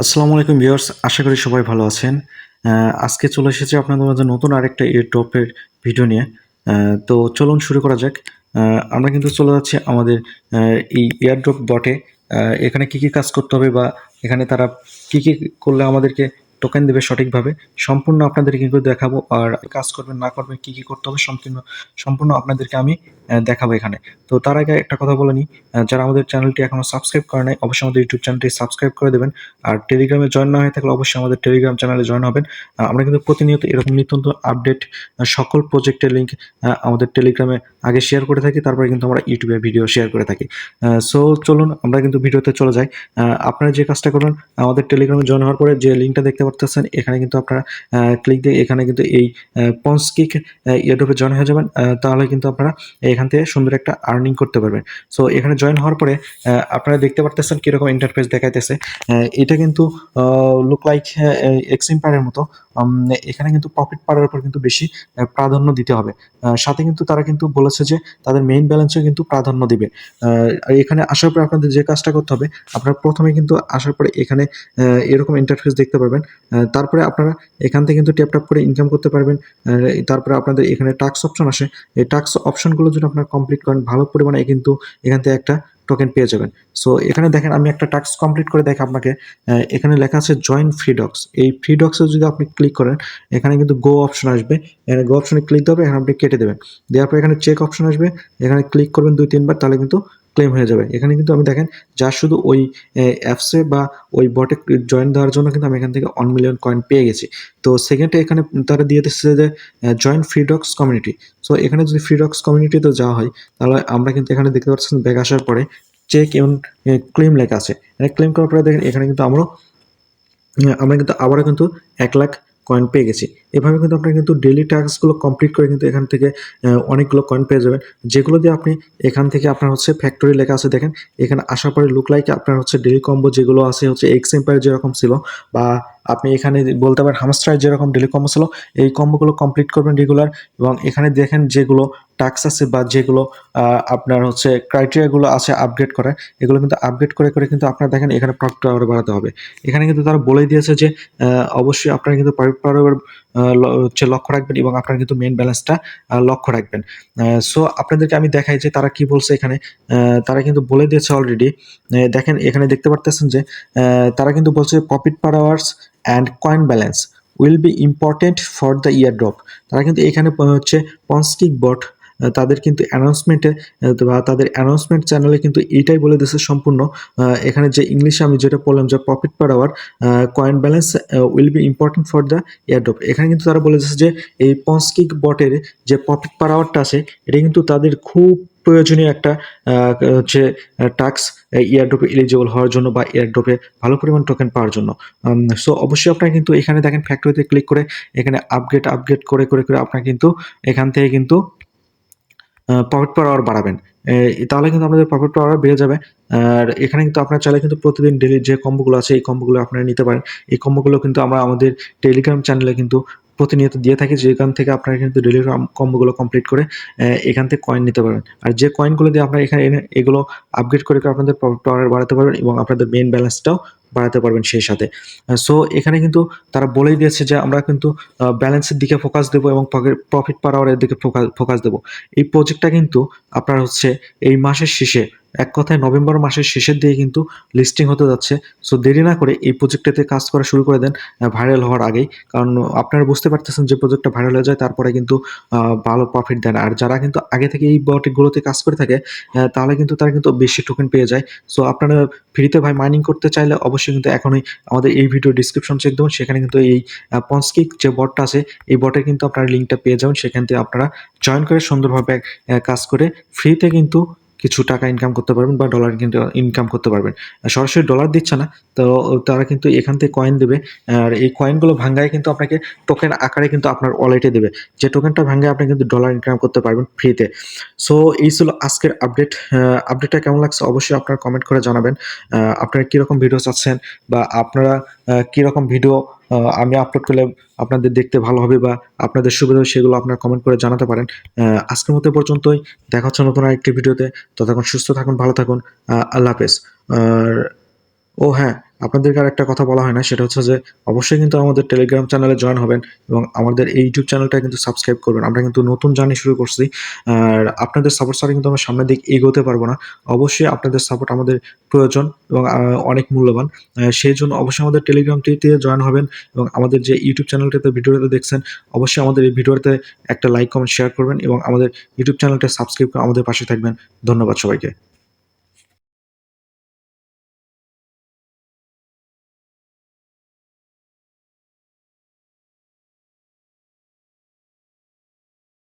আসসালামু আলাইকুম ভিউয়ার্স, আশা করি সবাই ভালো আছেন। আজকে চলে এসেছি আপনাদের মাঝে নতুন আরেকটা এয়ারড্রপের ভিডিও নিয়ে। তো চলুন শুরু করা যাক। আমরা কিন্তু চলে যাচ্ছি আমাদের এই এয়ারড্রপ বটে। এখানে কি কাজ করতে হবে বা এখানে তারা কি করলে আমাদেরকে টোকেন দেবে সঠিকভাবে সম্পূর্ণ আপনাদেরকে কিন্তু দেখাবো। আর কাজ করবেন না করবেন কি করতে হবে সম্পূর্ণ আপনাদেরকে আমি দেখাবো এখানে। তো তার আগে একটা কথা বলে নিই, যারা আমাদের চ্যানেলটি এখনো সাবস্ক্রাইব করে নাই অবশ্যই আমাদের ইউটিউব চ্যানেলটি সাবস্ক্রাইব করে দেবেন। আর টেলিগ্রামে জয়েন না হয়ে থাকলে অবশ্যই আমাদের টেলিগ্রাম চ্যানেলে জয়েন হবেন। আমরা কিন্তু প্রতিনিয়ত এরকম নিত্য নতুন আপডেট সকল প্রজেক্টের লিঙ্ক আমাদের টেলিগ্রামে আগে শেয়ার করে থাকি, তারপরে কিন্তু আমরা ইউটিউবে ভিডিও শেয়ার করে থাকি। সো চলুন আমরা কিন্তু ভিডিওতে চলে যাই। আপনারা যে কাজটা করবেন, আমাদের টেলিগ্রামে জয়েন হওয়ার পরে যে লিঙ্কটা দেখতে পারতেছেন এখানে কিন্তু আপনারা ক্লিক দিয়ে এখানে কিন্তু এই পন্সকিক এয়ারড্রপে জয়েন হয়ে যাবেন। তাহলে কিন্তু আপনারা এখান থেকে সুন্দর একটা আর্নিং করতে পারবেন। সো এখানে জয়েন হওয়ার পরে আপনারা দেখতে পারতেছেন কিরকম ইন্টারফেস দেখাইতেছে। এটা কিন্তু লুক লাইক এক্সিম্পায়ারের মতো। এখানে কিন্তু প্রফিট পাওয়ার উপর কিন্তু বেশি প্রাধান্য দিতে হবে। সাথে কিন্তু তারা কিন্তু বলেছে যে তাদের মেইন ব্যালেন্সও কিন্তু প্রাধান্য দিবে। আর এখানে আসার পর আপনাদের যে কাজটা করতে হবে, আপনারা প্রথমে কিন্তু আসার পরে এখানে এরকম ইন্টারফেস দেখতে পারবেন। তারপরে আপনারা এখান থেকে কিন্তু ট্যাপ করে ইনকাম করতে পারবেন। তারপরে আপনাদের এখানে টাস্ক অপশন আসে। এই টাস্ক অপশনগুলো যদি আপনারা কমপ্লিট করেন ভালো পরিমাণে কিন্তু এখান থেকে একটা টোকেন পেয়ে যাবেন। সো এখানে দেখেন আমি একটা টাস্ক কমপ্লিট করে দেখাই আপনাকে। এখানে লেখা আছে জয়েন ফ্রিডক্স। এই ফ্রিডক্সে যদি আপনি ক্লিক করেন এখানে কিন্তু গো অপশন আসবে। এখানে গো অপশনে ক্লিক দেবে, এখানে আপনি কেটে দেবেন। দেওয়ার পর এখানে চেক অপশন আসবে, এখানে ক্লিক করবেন 2-3 বার, তাহলে কিন্তু ক্লেম হয়ে যাবে। এখানে কিন্তু আমি দেখেন যা শুধু ওই অ্যাপসে বা ওই বটে জয়েন দেওয়ার জন্য কিন্তু আমি এখান থেকে 1 মিলিয়ন কয়েন পেয়ে গেছি। তো সেকেন্ডে এখানে তারা দিয়ে দিচ্ছে যে জয়েন ফ্রিডক্স কমিউনিটি। সো এখানে যদি ফ্রিডক্স কমিউনিটিতে যাওয়া হয় তাহলে আমরা কিন্তু এখানে দেখতে পাচ্ছেন ব্যাক আসার পরে চেক এবং ক্লেম লেখা আছে। ক্লেম করার পরে দেখেন এখানে কিন্তু আমরা কিন্তু আবারও কিন্তু 1,00,000 কয়েন পেয়ে গেছি। এভাবে কিন্তু আপনারা কিন্তু ডেইলি টাস্কগুলো কমপ্লিট করে কিন্তু এখান থেকে অনেকগুলো কয়েন পেয়ে যাবেন। যেগুলো দিয়ে আপনি এখান থেকে আপনার হচ্ছে ফ্যাক্টরি লেখা আছে দেখেন। এখানে আসার পরে লুক লাইক আপনার হচ্ছে ডেইলি কম্বো যেগুলো আছে হচ্ছে এক্স এম্পায়ার যেরকম ছিল, বা আপনি এখানে বলতে পারেন হামস্টার যেরকম ডেইলি কম্বো ছিল, এই কম্বোগুলো কমপ্লিট করবেন রেগুলার। এবং এখানে দেখেন যেগুলো টাস্ক আছে বা যেগুলো আপনার হচ্ছে ক্রাইটেরিয়াগুলো আছে আপগ্রেড করার, এগুলো কিন্তু আপগ্রেড করে কিন্তু আপনারা দেখেন এখানে প্রফিট আরও বাড়াতে হবে। এখানে কিন্তু তারা বলেই দিয়েছে যে অবশ্যই আপনারা কিন্তু প্রফিট পাওয়ার হচ্ছে লক্ষ্য রাখবেন এবং আপনারা কিন্তু মেইন ব্যালেন্সটা লক্ষ্য রাখবেন। সো আপনাদেরকে আমি দেখাই যে তারা কি বলছে এখানে। তারা কিন্তু বলে দিয়েছে অলরেডি। দেখেন এখানে দেখতে পারতেছেন যে তারা কিন্তু বলছে profit per hours and coin balance will be important for the year drop. তারা কিন্তু এখানে হচ্ছে পন্সকিক বট তাদের কিন্তু অ্যানাউন্সমেন্টে বা তাদের অ্যানাউন্সমেন্ট চ্যানেলে কিন্তু এইটাই বলে দিয়েছে সম্পূর্ণ। এখানে যে ইংলিশে আমি যেটা বললাম যে profit per hour coin balance will be important for the airdrop. এখানে কিন্তু তারা বলে দিয়েছে যে এই পন্সকিক বটের যে প্রফিট পার আওয়ারটা আছে এটা কিন্তু তাদের খুব প্রয়োজনীয় একটা হচ্ছে টাস্ক এয়ারড্রপে এলিজিবল হওয়ার জন্য বা এয়ারড্রপে ভালো পরিমাণ টোকেন পাওয়ার জন্য। সো অবশ্যই আপনারা কিন্তু এখানে দেখেন ফ্যাক্টরিতে ক্লিক করে এখানে আপগ্রেড করে আপনারা কিন্তু এখান থেকে কিন্তু প্রফিট পার আওয়ার বাড়াবেন। তাহলে কিন্তু আপনাদের প্রফিট পার আওয়ার বেড়ে যাবে। আর এখানে কিন্তু আপনারা চাইলে কিন্তু প্রতিদিন ডেইলি যে কম্বোগুলো আছে এই কম্বোগুলো আপনারা নিতে পারেন। এই কম্বোগুলো কিন্তু আমরা আমাদের টেলিগ্রাম চ্যানেলে কিন্তু প্রতিনিয়ত দিয়ে থাকি, যেখান থেকে আপনারা কিন্তু ডেইলি কম্বোগুলো কমপ্লিট করে এখান থেকে কয়েন নিতে পারবেন। আর যে কয়েনগুলো দিয়ে আপনারা এখানে এনে এগুলো আপগ্রেড করে আপনাদের প্রফিট পার আওয়ার বাড়াতে পারবেন এবং আপনাদের মেইন ব্যালেন্সটাও বাড়াতে পারবেন সেই সাথে। সো এখানে কিন্তু তারা বলেই দিয়েছে যে আমরা কিন্তু ব্যালেন্সের দিকে ফোকাস দেবো এবং প্রফিট পার আওয়ারের দিকে ফোকাস দেবো। এই প্রজেক্টটা কিন্তু আপনার হচ্ছে এই মাসের শেষে, এক কথায় নভেম্বর মাসের শেষের দিকে কিন্তু লিস্টিং হতে যাচ্ছে। সো দেরি না করে এই প্রজেক্টটাতে কাজ করা শুরু করে দেন ভাইরাল হওয়ার আগেই। কারণ আপনারা বুঝতে পারতেছেন যে প্রজেক্টটা ভাইরাল হয়ে যায় তারপরে কিন্তু ভালো প্রফিট দেয় না। আর যারা কিন্তু আগে থেকে এই বটগুলোতে কাজ করে থাকে তাহলে কিন্তু তারা কিন্তু বেশি টোকেন পেয়ে যায়। সো আপনারা ফ্রিতে ভাই মাইনিং করতে চাইলে অবশ্যই কিন্তু এখনই আমাদের এই ভিডিও ডিসক্রিপশন চেক দেবেন, সেখানে কিন্তু এই পন্সকিক যে বটটা আছে এই বটের কিন্তু আপনারা লিঙ্কটা পেয়ে যাবেন। সেখান থেকে আপনারা জয়েন করে সুন্দরভাবে কাজ করে ফ্রিতে কিন্তু কিছু টাকা ইনকাম করতে পারবেন বা ডলার কিন্তু ইনকাম করতে পারবেন। সরাসরি ডলার দিচ্ছে না, তো তারা কিন্তু এখান থেকে কয়েন দেবে। আর এই কয়েনগুলো ভাঙ্গায় কিন্তু আপনাকে টোকেন আকারে কিন্তু আপনার ওয়ালেটে দেবে। যে টোকেনটা ভাঙ্গায় আপনি কিন্তু ডলার ইনকাম করতে পারবেন ফ্রিতে। সো এই ছিল আজকের আপডেট। আপডেটটা কেমন লাগছে অবশ্যই আপনারা কমেন্ট করে জানাবেন। আপনারা কীরকম ভিডিও চাচ্ছেন বা আপনারা কীরকম ভিডিও আমি আপলোড করলে আপনাদের দেখতে ভালো হবে বা আপনাদের সুবিধা হবে সেগুলো আপনারা কমেন্ট করে জানাতে পারেন। আজকের মতো এ পর্যন্তই। দেখা হচ্ছে নতুন আরেকটি ভিডিওতে। ততক্ষণ সুস্থ থাকুন, ভালো থাকুন। আল্লাহ হাফেজ। আর ও হ্যাঁ, আপনাদেরকে আরেকটা কথা বলা হয় না, সেটা হচ্ছে যে অবশ্যই কিন্তু আমাদের টেলিগ্রাম চ্যানেলে জয়েন হবেন এবং আমাদের এই ইউটিউব চ্যানেলটা কিন্তু সাবস্ক্রাইব করবেন। আমরা কিন্তু নতুন জার্নি শুরু করছি। আর আপনাদের সাপোর্ট ছাড়া কিন্তু আমরা সামনের দিকে এগোতে পারবো না। অবশ্যই আপনাদের সাপোর্ট আমাদের প্রয়োজন এবং অনেক মূল্যবান। সেইজন্য অবশ্যই আমাদের টেলিগ্রামটিতে জয়েন হবেন এবং আমাদের যে ইউটিউব চ্যানেলটাতে ভিডিওটা দেখছেন, অবশ্যই আমাদের এই ভিডিওতে একটা লাইক, কমেন্ট, শেয়ার করবেন এবং আমাদের ইউটিউব চ্যানেলটা সাবস্ক্রাইব করে আমাদের পাশে থাকবেন। ধন্যবাদ সবাইকে।